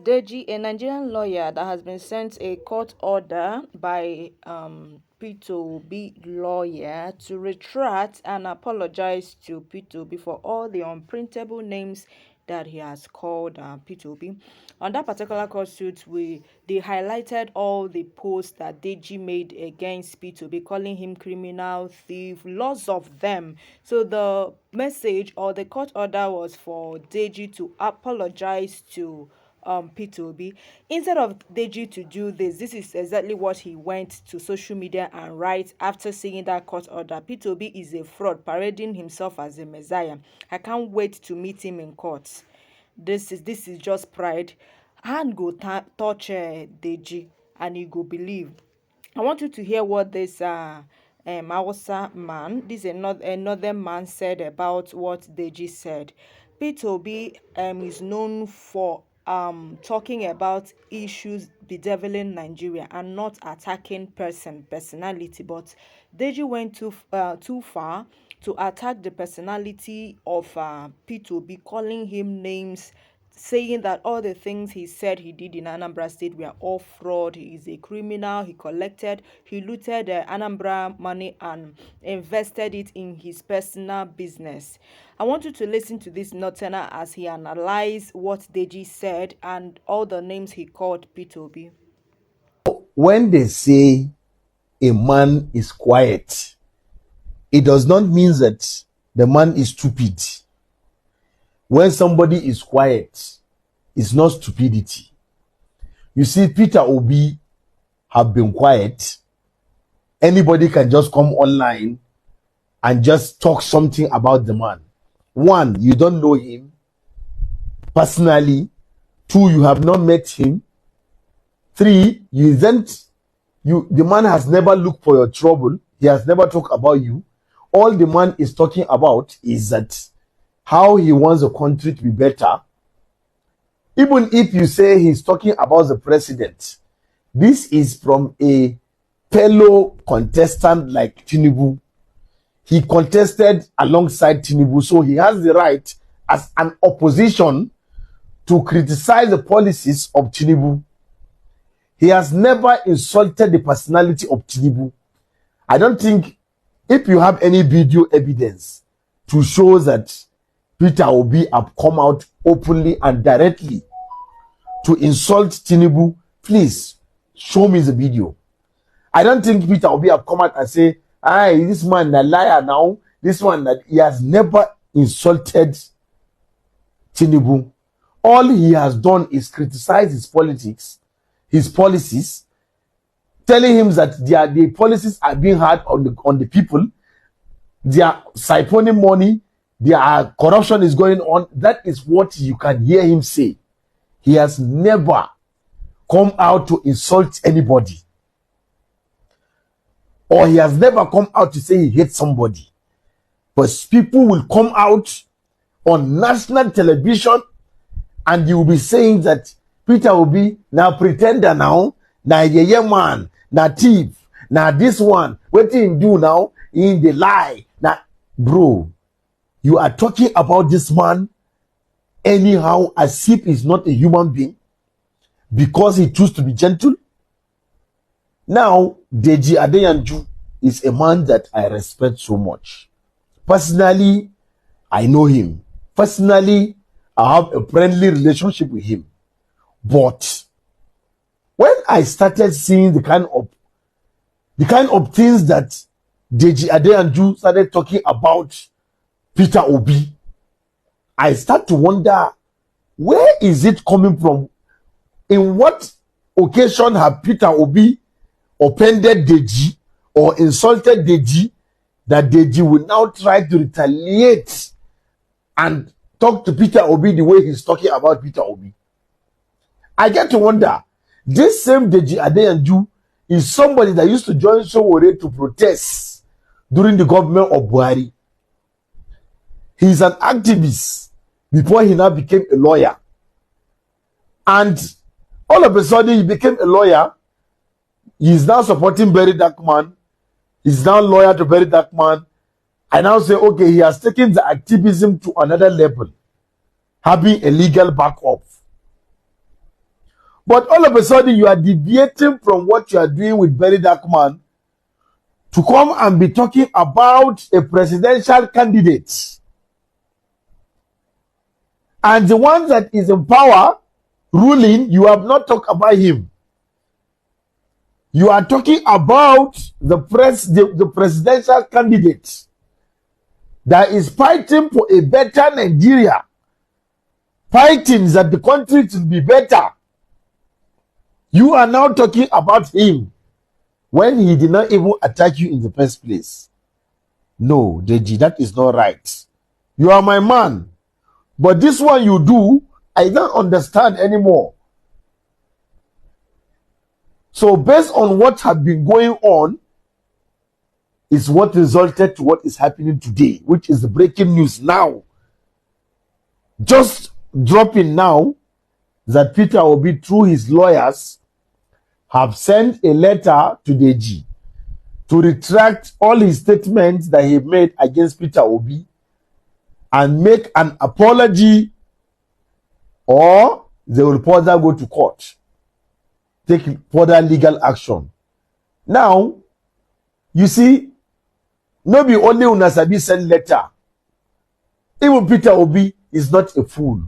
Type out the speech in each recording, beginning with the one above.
Deji, a Nigerian lawyer that has been sent a court order by P2B lawyer to retract and apologize to P2B for all the unprintable names that he has called P2B. On that particular court suit, they highlighted all the posts that Deji made against P2B, calling him criminal, thief, lots of them. So the message or the court order was for Deji to apologize to P2B. Instead of Deji to do this is exactly what he went to social media and write after seeing that court order. P2B is a fraud, parading himself as a messiah. I can't wait to meet him in court. This is just pride. And go touch Deji and he go believe. I want you to hear what this Hausa man, this another man said about what Deji said. P2B is known for talking about issues bedeviling Nigeria and not attacking personality. But Deji went too far to attack the personality of P2B, calling him names, saying that all the things he said he did in Anambra State were all fraud. He is a criminal. He looted Anambra money and invested it in his personal business. I want you to listen to this Northerner as he analyzed what Deji said and all the names he called P2B. When they say a man is quiet, it does not mean that the man is stupid. When somebody is quiet, it's not stupidity. You see, Peter Obi have been quiet. Anybody can just come online and just talk something about the man. One, you don't know him personally. Two, you have not met him. Three, the man has never looked for your trouble. He has never talked about you. All the man is talking about is that how he wants the country to be better. Even if you say he's talking about the president, this is from a fellow contestant like Tinubu. He contested alongside Tinubu, so he has the right as an opposition to criticize the policies of Tinubu. He has never insulted the personality of Tinubu. I don't think if you have any video evidence to show that Peter Obi have come out openly and directly to insult Tinubu, please show me the video. I don't think Peter Obi have come out and say, this man a liar now. This one that he has never insulted Tinubu. All he has done is criticize his politics, his policies, telling him that the policies are being hard on the people. They are siphoning money. Their corruption is going on. That is what you can hear him say. He has never come out to insult anybody. Or he has never come out to say he hates somebody. But people will come out on national television and you will be saying that Peter Obi now pretender now, na yeye man, na thief, na this one. What he do now in the lie? Now, bro, you are talking about this man anyhow as if he's not a human being because he chooses to be gentle. Now, Deji Adeyanju is a man that I respect so much. Personally, I know him. Personally, I have a friendly relationship with him. But when I started seeing the kind of things that Deji Adeyanju started talking about Peter Obi, I start to wonder, where is it coming from? In what occasion have Peter Obi offended Deji or insulted Deji that Deji will now try to retaliate and talk to Peter Obi the way he's talking about Peter Obi? I get to wonder, this same Deji Adeyanju is somebody that used to join Sowore to protest during the government of Buhari. He's an activist before he now became a lawyer. And all of a sudden he became a lawyer. He's now supporting Barry Darkman. He's now lawyer to Barry Darkman. I now say, okay, he has taken the activism to another level, having a legal backup. But all of a sudden, you are deviating from what you are doing with Very Dark Man to come and be talking about a presidential candidate. And the one that is in power, ruling, you have not talked about him. You are talking about the presidential candidate that is fighting for a better Nigeria, fighting that the country should be better. You are now talking about him when he did not even attack you in the first place. No, Deji, that is not right. You are my man. But this one you do, I don't understand anymore. So based on what had been going on, is what resulted to what is happening today, which is the breaking news now. Just dropping now that Peter Obi, through his lawyers, have sent a letter to Deji to retract all his statements that he made against Peter Obi and make an apology, or they will further go to court, take further legal action. Now, you see, no be only Unasabi send letter. Even Peter Obi is not a fool.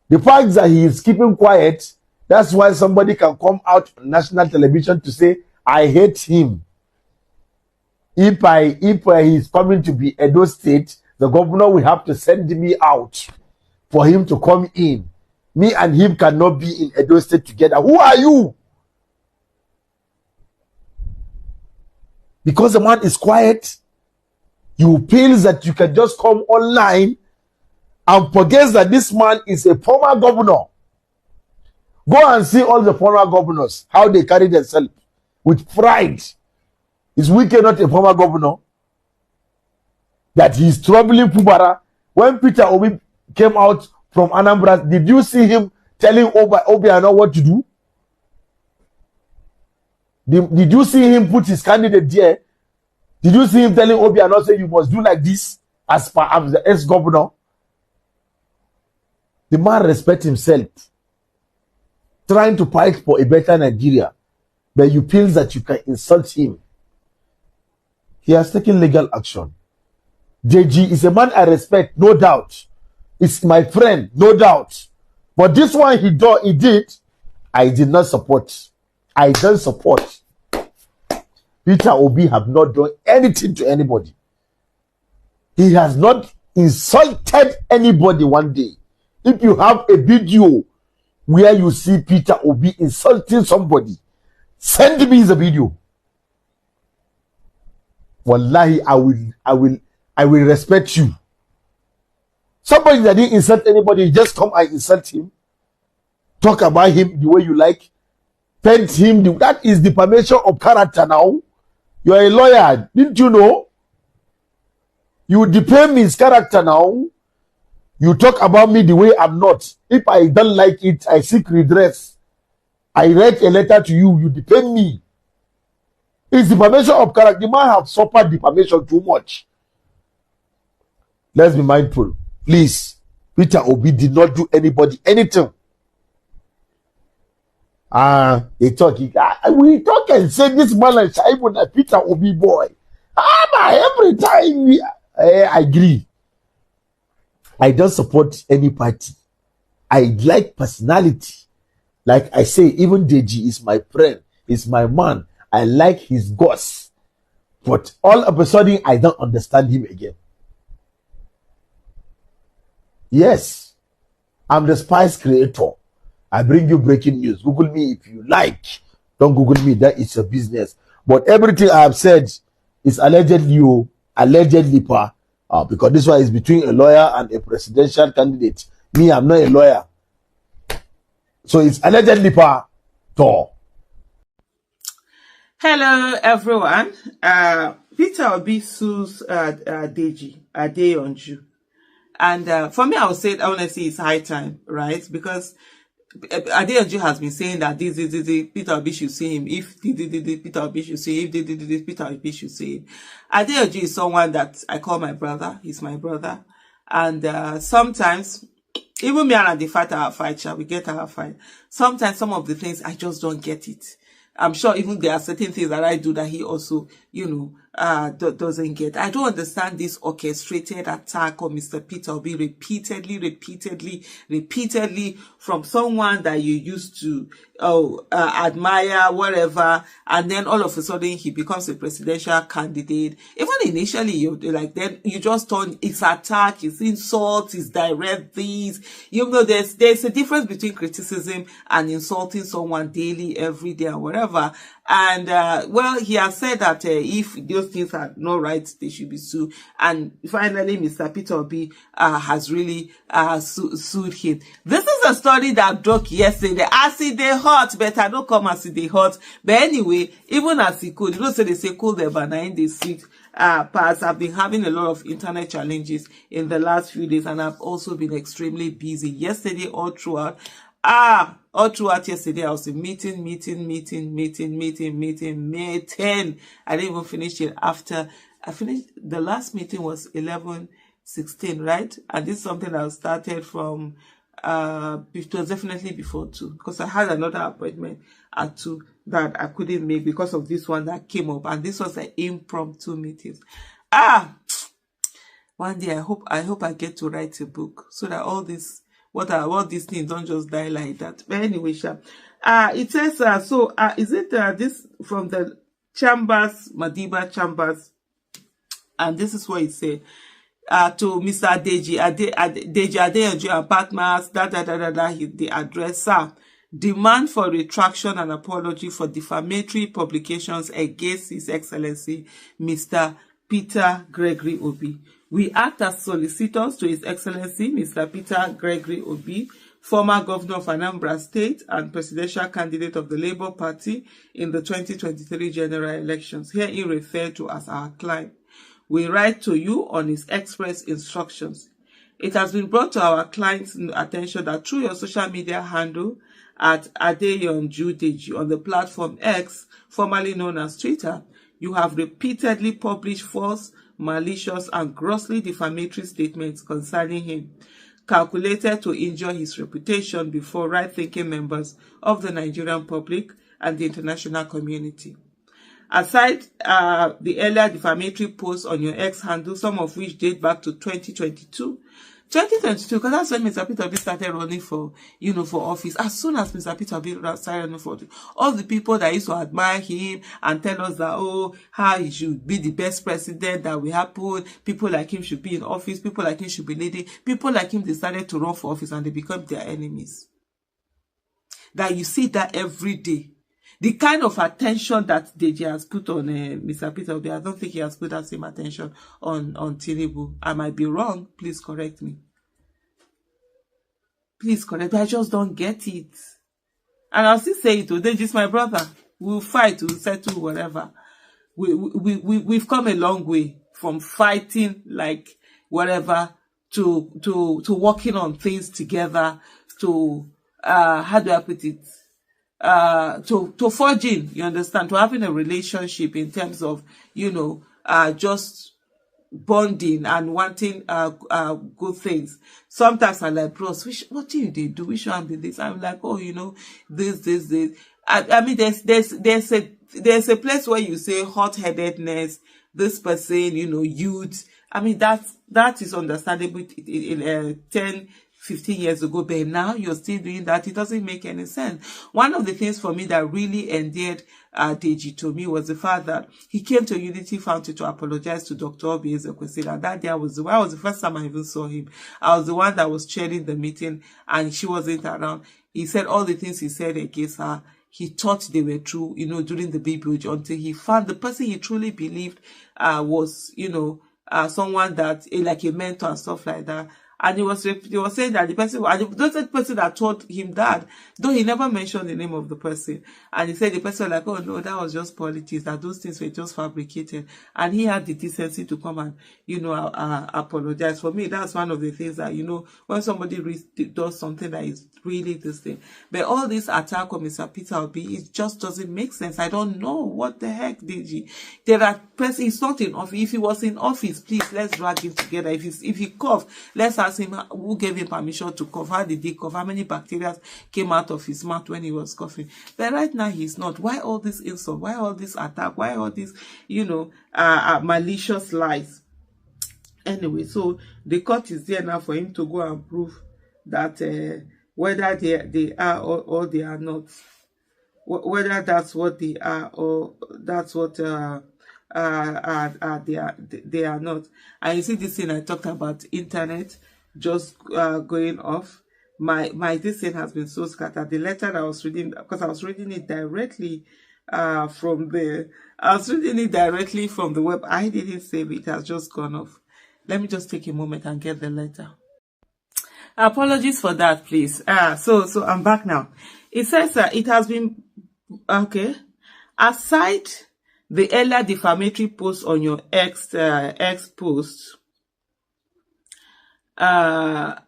The fact that he is keeping quiet, that's why somebody can come out on national television to say, I hate him. If he is coming to be Edo State, the governor will have to send me out for him to come in. Me and him cannot be in Edo State together. Who are you? Because the man is quiet, you feel that you can just come online and forget that this man is a former governor. Go and see all the former governors, how they carry themselves with pride. Is Wike not a former governor? That he is troubling Pubara. When Peter Obi came out from Anambra, did you see him telling Obiano what to do? Did you see him put his candidate there? Did you see him telling Obiano, say you must do like this as per as the ex-governor? The man respects himself, trying to fight for a better Nigeria, but you feel that you can insult him. He has taken legal action. Deji is a man I respect, no doubt. It's my friend, no doubt. But this one he did, I did not support. I don't support. Peter Obi have not done anything to anybody. He has not insulted anybody one day. If you have a video where you see Peter Obi insulting somebody, send me the video. Wallahi, I will respect you. Somebody that didn't insult anybody, just come and insult him. Talk about him the way you like. Paint him. That is defamation of character now. You are a lawyer. Didn't you know? You defame his character now. You talk about me the way I'm not. If I don't like it, I seek redress. I write a letter to you. You defame me. It's defamation of character. The man have suffered defamation too much. Let's be mindful. Please. Peter Obi did not do anybody anything. We talk and say this man and Shaibu na Peter Obi boy. Every time I agree. I don't support any party. I like personality. Like I say, even Deji is my friend, is my man. I like his guts. But all of a sudden, I don't understand him again. Yes, I'm the spice creator. I bring you breaking news. Google me if you like. Don't Google me. That is your business. But everything I have said is allegedly because this one is between a lawyer and a presidential candidate. Me, I'm not a lawyer. So it's allegedly to. Hello, everyone. Peter Obi sues Deji Adeyanju. And for me, I would say, honestly, it's high time, right? Because Adeyanju has been saying that this Peter Obi should see him. If Peter Obi should see him, if Peter Obi should see him. Adeyanju is someone that I call my brother. He's my brother. And sometimes even me and the fight our fight, shall we get our fight? Sometimes some of the things I just don't get it. I'm sure even there are certain things that I do that he also, doesn't get. I don't understand this orchestrated attack on Mr. Peter Obi repeatedly from someone that you used to admire, whatever, and then all of a sudden he becomes a presidential candidate. Even initially, then you just turn it's attack, it's insult, it's direct these. There's a difference between criticism and insulting someone daily, every day, and whatever. And he has said that if those things are not right, they should be sued. And finally, Mr. Peter Obi has really sued him. This is a story that broke yesterday. As it dey hot, better don't come as it dey hot. But anyway, even as he could, say they say cool the banana in the sweet parts. I've been having a lot of internet challenges in the last few days, and I've also been extremely busy. Yesterday, all throughout yesterday, I was in meeting. May 10. I didn't even finish it after I finished. The last meeting was 11:16, right? And this is something that started from, it was definitely before 2, because I had another appointment at 2 that I couldn't make because of this one that came up. And this was an impromptu meeting. One day, I hope I get to write a book so that all this, what these things don't just die like that. But anyway, it says, is it this from the Chambers, Madiba Chambers? And this is what it said. To Mr. Deji Adeyanju and partners, the addresser. Demand for retraction and apology for defamatory publications against His Excellency, Mr. Peter Gregory Obi. We act as solicitors to His Excellency, Mr. Peter Gregory Obi, former governor of Anambra State and presidential candidate of the Labour Party in the 2023 general elections, herein referred to as our client. We write to you on his express instructions. It has been brought to our client's attention that through your social media handle at Adeyanju Deji on the platform X, formerly known as Twitter, you have repeatedly published false, malicious, and grossly defamatory statements concerning him, calculated to injure his reputation before right-thinking members of the Nigerian public and the international community. Aside the earlier defamatory posts on your X handle, some of which date back to 2022, because that's when Mr. Peter Obi started running for office. As soon as Mr. Peter Obi started running for office, all the people that used to admire him and tell us that, how he should be the best president that will happen, people like him should be in office, people like him should be leading, people like him decided to run for office and they become their enemies. That you see that every day. The kind of attention that Deji has put on Mr. Peter Obi, I don't think he has put that same attention on Tinubu. I might be wrong. Please correct me. Please correct me. I just don't get it. And I'll still say it. Deji's my brother. We'll fight. We'll settle whatever. We've come a long way from fighting like whatever to working on things together to how do I put it? To forging, you understand, to having a relationship in terms of, just bonding and wanting good things. Sometimes I'm like, bros, what do they do? Which one be this? I'm like, this. I mean, there's a place where you say hot-headedness, this person, youth. I mean, that is understandable in 10, 15 years ago, but now you're still doing that. It doesn't make any sense. One of the things for me that really endeared Deji to me was the fact that he came to Unity Fountain to apologize to Dr. Obi Ezekwesili. And that day was the first time I even saw him. I was the one that was chairing the meeting and she wasn't around. He said all the things he said against her. He thought they were true, during the BBOG, until he found the person he truly believed was, someone that, like a mentor and stuff like that. And he was saying that the person that told him that, though he never mentioned the name of the person. And he said the person was like, oh no, that was just politics, that those things were just fabricated. And he had the decency to come and, apologize. For me, that's one of the things that, when somebody does something that is really this thing. But all this attack on Mr. Peter Obi, it just doesn't make sense. I don't know what the heck, Deji. He's not in office. If he was in office, please, let's drag him together. If he cough, let's ask ask him who gave him permission to cough, how did he cough, how many bacteria came out of his mouth when he was coughing. But right now he's not. Why all this insult? Why all this attack? Why all this, malicious lies? Anyway, so the court is there now for him to go and prove that whether they are or they are not, whether that's what they are or that's what they are not. And you see this thing I talked about, internet just going off. My this thing has been so scattered. The letter that I was reading, because I was reading it directly from the web. I didn't save it. It has just gone off. Let me just take a moment and get the letter. Apologies for that, please. So I'm back now. It says it has been okay. Aside the earlier defamatory post on your ex post, aside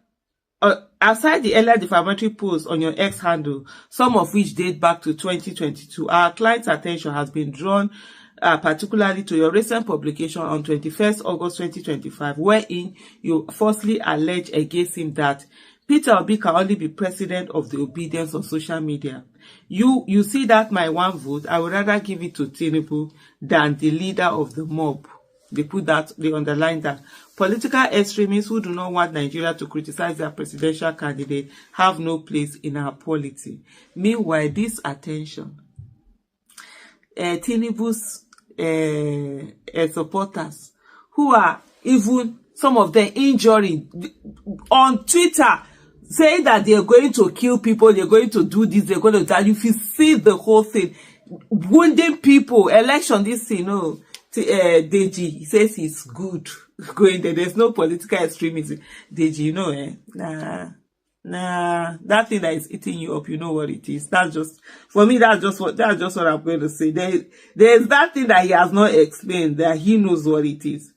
the earlier defamatory posts on your X handle, some of which date back to 2022, our client's attention has been drawn particularly to your recent publication on 21st August 2025, wherein you falsely allege against him that Peter Obi can only be president of the obedience on social media. You see that my one vote, I would rather give it to Tinubu than the leader of the mob. They underline that. Political extremists who do not want Nigeria to criticize their presidential candidate have no place in our polity. Meanwhile, this attention, Tinubu's supporters, who are even some of them injuring on Twitter, saying that they are going to kill people, they're going to do this, they're going to die. If you see the whole thing, wounding people, election, this thing, Deji, he says he's good going there. There's no political extremism. Deji, that thing that is eating you up, you know what it is. That's just, for me, that's just what I'm going to say. There's that thing that he has not explained, that he knows what it is.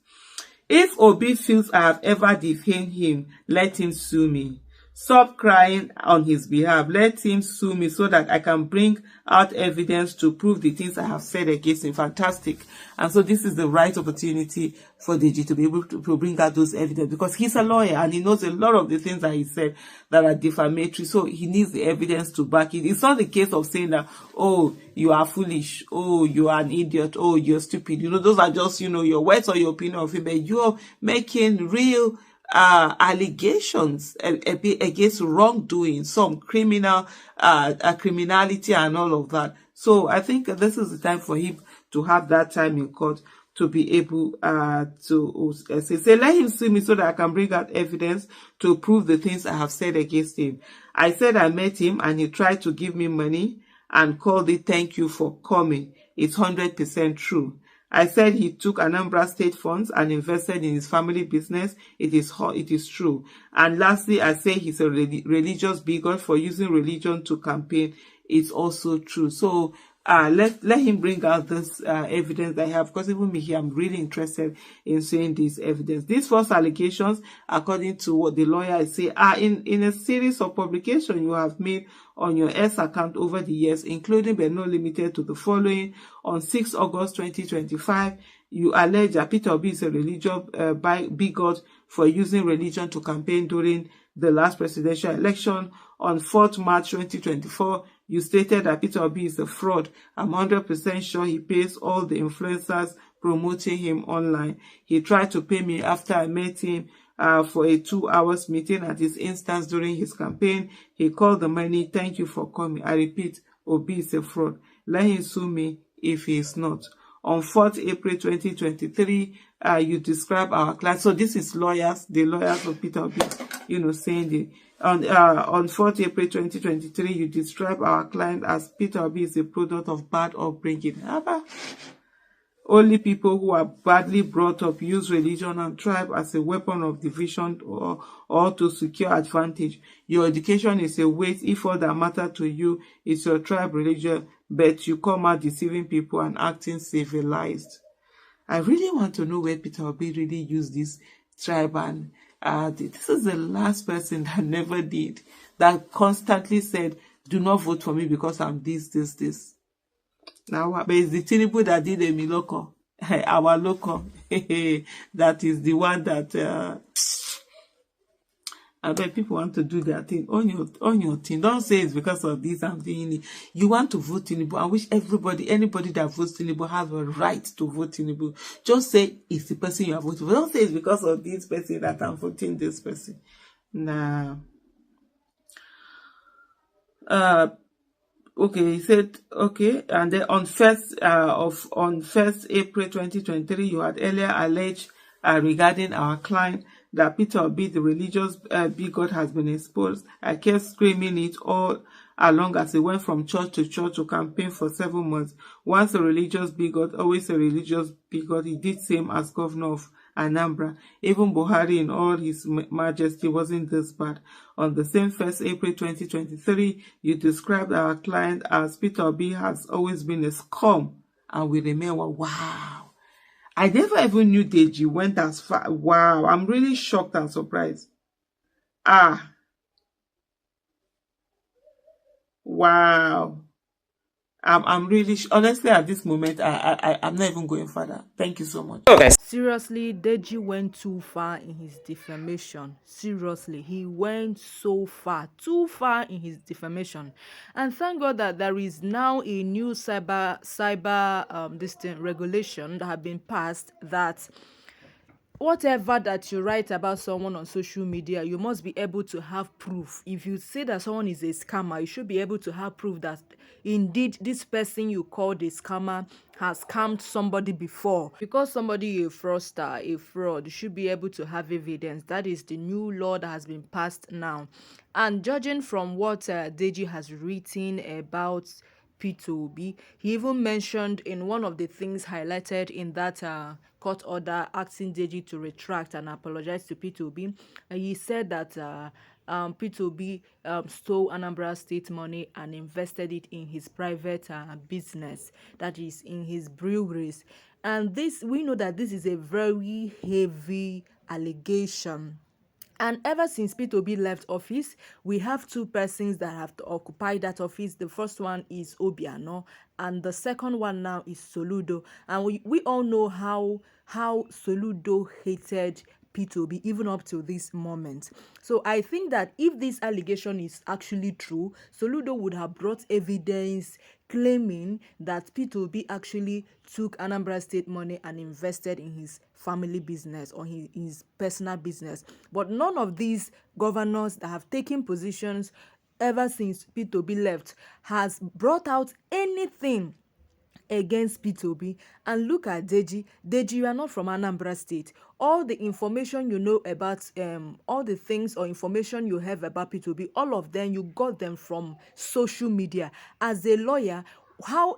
If Obi feels I have ever defamed him, let him sue me. Stop crying on his behalf. Let him sue me so that I can bring out evidence to prove the things I have said against him. Fantastic. And so this is the right opportunity for Deji to be able to bring out those evidence, because he's a lawyer and he knows a lot of the things that he said that are defamatory. So he needs the evidence to back it. It's not the case of saying that, oh, you are foolish, oh, you are an idiot, oh, you're stupid. Those are just, your words or your opinion of him, but you're making real allegations against wrongdoing, some criminality and all of that. So I think this is the time for him to have that time in court to be able to say, let him sue me so that I can bring out evidence to prove the things I have said against him. I said I met him and he tried to give me money and called it thank you for coming. It's 100% true. I said he took Anambra state funds and invested in his family business. It is true. And lastly, I say he's a religious bigot for using religion to campaign. It's also true. So let him bring out this evidence that I have, because even me here, I'm really interested in seeing this evidence. These false allegations, according to what the lawyer is saying, are in a series of publications you have made on your S account over the years, including but not limited to the following. On 6 August 2025, you allege that Peter Obi is a religious bigot for using religion to campaign during the last presidential election. On 4th March 2024, you stated that Peter Obi is a fraud. I'm 100% sure he pays all the influencers promoting him online. He tried to pay me after I met him for a 2-hour meeting at his instance during his campaign. He called the money, thank you for coming. I repeat, Obi is a fraud. Let him sue me if he is not. On 4th April 2023, you describe our client. So this is the lawyers of Peter Obi, saying the on 4th April 2023, you describe our client as Peter Obi is a product of bad upbringing. Only people who are badly brought up use religion and tribe as a weapon of division or to secure advantage. Your education is a waste if all that matter to you is your tribe religion, but you come out deceiving people and acting civilized. I really want to know where Peter Obi really used this tribe, and this is the last person that never did, that constantly said, do not vote for me because I'm this. Now, but it's the Tinubu that did a local, our local, that is the one that I bet people want to do their thing on your thing. Don't say it's because of this I'm doing it. You want to vote Tinubu. I wish anybody that votes Tinubu has a right to vote Tinubu. Just say it's the person you are voting for. Don't say it's because of this person that I'm voting this person. Nah. Okay, he said okay, and then on first April 2023, you had earlier alleged regarding our client that Peter Obi, the religious bigot, has been exposed. I kept screaming it all along as he went from church to campaign for 7 months. Once a religious bigot, always a religious bigot. He did same as governor of Anambra. Even Buhari in all his majesty wasn't this bad. On the same 1st April 2023, you described our client as Peter Obi has always been a scum and we remember, wow. I never even knew Deji went as far. Wow, I'm really shocked and surprised. Ah, wow. I'm really honestly at this moment I'm not even going further. Thank you so much. Okay. Seriously, Deji went too far in his defamation. Seriously, he went so far, too far in his defamation. And thank God that there is now a new cyber this thing, regulation that have been passed that whatever that you write about someone on social media, you must be able to have proof. If you say that someone is a scammer, you should be able to have proof that indeed this person you called a scammer has scammed somebody before. Because somebody a fraudster, a fraud, you should be able to have evidence. That is the new law that has been passed now. And judging from what Deji has written about P2B. He even mentioned in one of the things highlighted in that court order asking Deji to retract and apologize to P2B. He said that P2B stole Anambra State money and invested it in his private business, that is in his breweries. And this, we know that this is a very heavy allegation. And ever since P2B left office, we have two persons that have to occupy that office. The first one is Obiano, and the second one now is Soludo. And we all know how Soludo hated P2B even up to this moment. So I think that if this allegation is actually true, Soludo would have brought evidence claiming that P2B actually took Anambra State money and invested in his family business or his personal business. But none of these governors that have taken positions ever since P2B left has brought out anything against P2B. And look at Deji. Deji, you are not from Anambra State. All the information you know about all the things or information you have about P2B, all of them you got them from social media. As a lawyer, how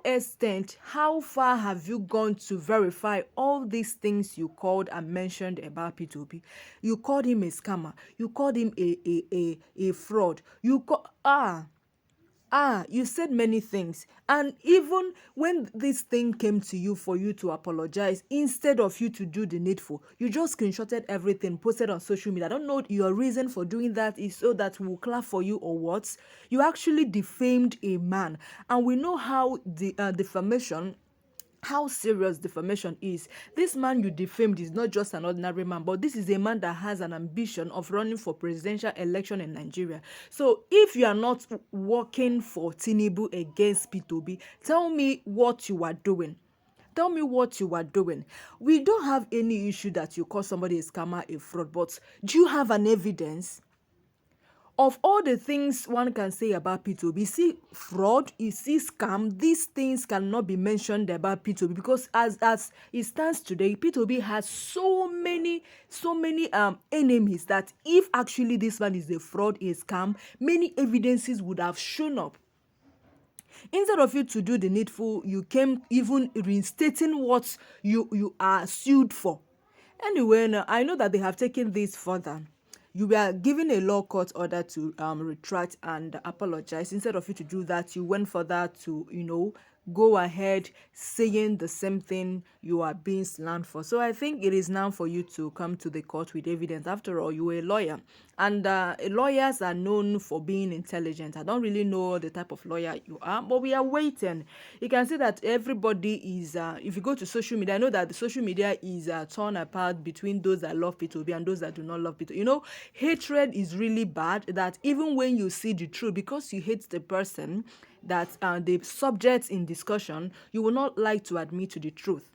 far have you gone to verify all these things you called and mentioned about P2B? You called him a scammer. You called him a fraud. You said many things. And even when this thing came to you for you to apologize, instead of you to do the needful, you just screenshotted everything, posted on social media. I don't know your reason for doing that is so that we'll clap for you or what. You actually defamed a man. And we know how the defamation, how serious defamation is. This man you defamed is not just an ordinary man, but this is a man that has an ambition of running for presidential election in Nigeria. So if you are not working for Tinubu against P2B, tell me what you are doing. Tell me what you are doing. We don't have any issue that you call somebody a scammer, a fraud, but do you have an evidence? Of all the things one can say about P2B, you see fraud, you see scam, these things cannot be mentioned about P2B because as it stands today, P2B has so many enemies that if actually this man is a fraud, a scam, many evidences would have shown up. Instead of you to do the needful, you came even reinstating what you are sued for. Anyway, now, I know that they have taken this further. You were given a law court order to retract and apologize. Instead of you to do that, you went further to, go ahead saying the same thing you are being slammed for. So I think it is now for you to come to the court with evidence. After all, you were a lawyer, and lawyers are known for being intelligent. I don't really know the type of lawyer you are, but we are waiting. You can see that everybody is, if you go to social media, I know that the social media is torn apart between those that love P2B and those that do not love P2B. You know, hatred is really bad, that even when you see the truth, because you hate the person that the subject in discussion, you will not like to admit to the truth.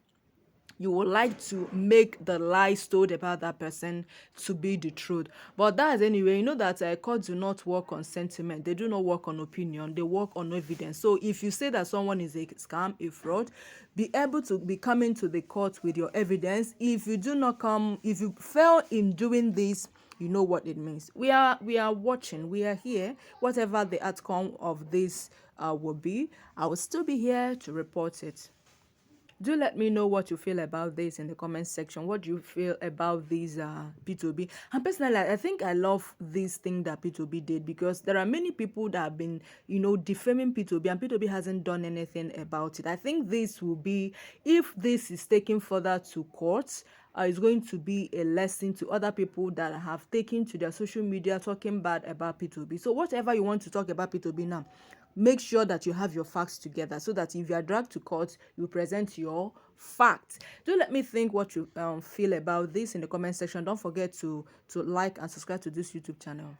You would like to make the lies told about that person to be the truth. But that's anyway, you know that courts do not work on sentiment. They do not work on opinion. They work on evidence. So if you say that someone is a scam, a fraud, be able to be coming to the court with your evidence. If you do not come, if you fail in doing this, you know what it means. We are watching. We are here. Whatever the outcome of this will be, I will still be here to report it. Do let me know what you feel about this in the comment section. What do you feel about these P2B? And personally, I think I love this thing that P2B did, because there are many people that have been, defaming P2B, and P2B hasn't done anything about it. I think this will be, if this is taken further to court, it's going to be a lesson to other people that have taken to their social media talking bad about P2B. So whatever you want to talk about P2B now, make sure that you have your facts together, so that if you are dragged to court, you present your facts. Do let me think what you feel about this in the comment section. Don't forget to like and subscribe to this YouTube channel.